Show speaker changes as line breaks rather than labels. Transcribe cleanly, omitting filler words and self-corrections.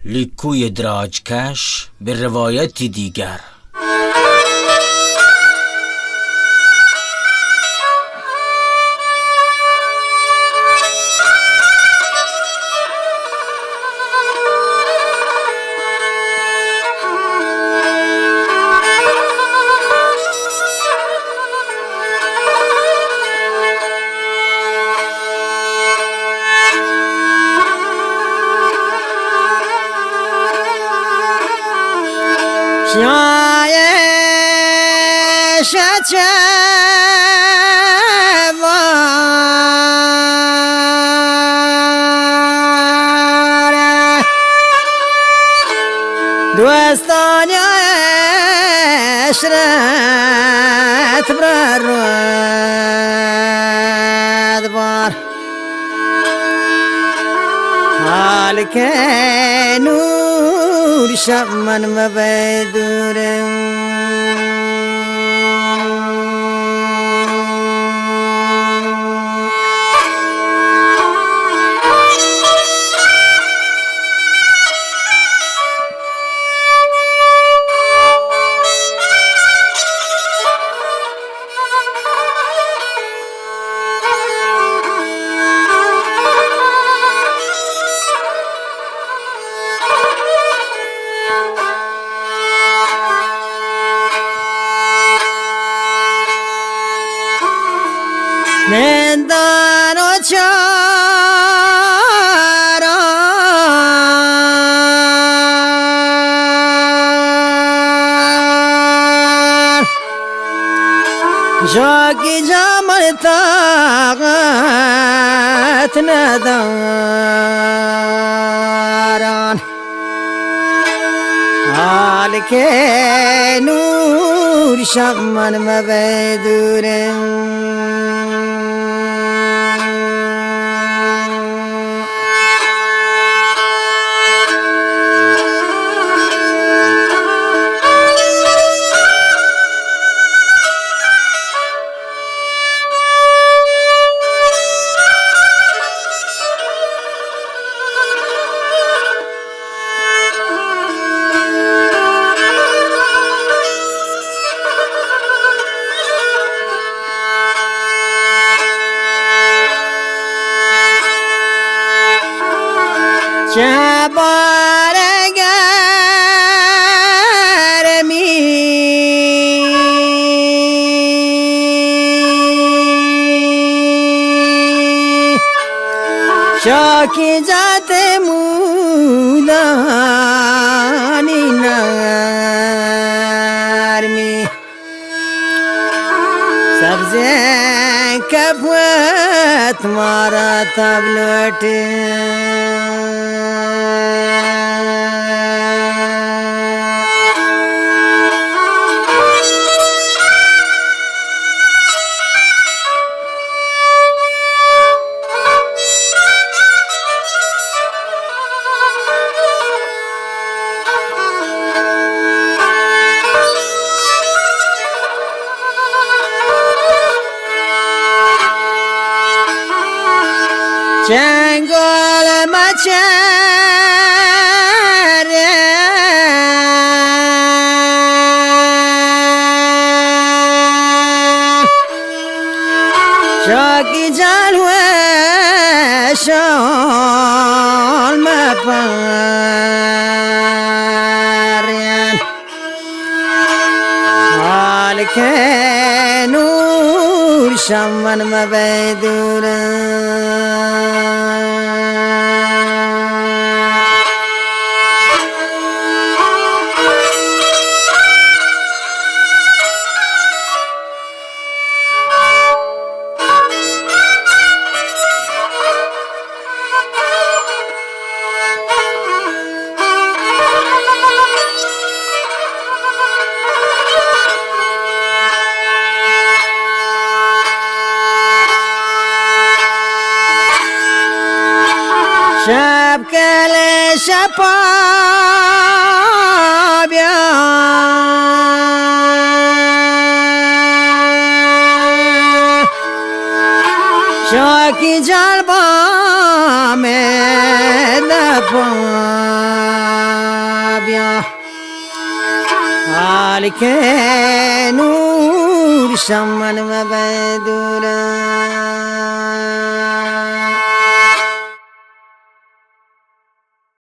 لیکوی دراجکش به روایتی دیگر.
دوستان عشرت برد بار حال که نور شب من مبدورم من دان و چاران جاکی جامل طاقت نداران حال که نور شب من مبدورم چه بارگرمی شاکی جات مولانی نرمی سبزه کپوت مارا تبلوٹی چنگال مچره شاکی جلوه شال مپرین حال که نور شمن مبدورم شب کل شپا بیا شاکی جلبا میں دپا بیا حالی که نور شمن و بدورم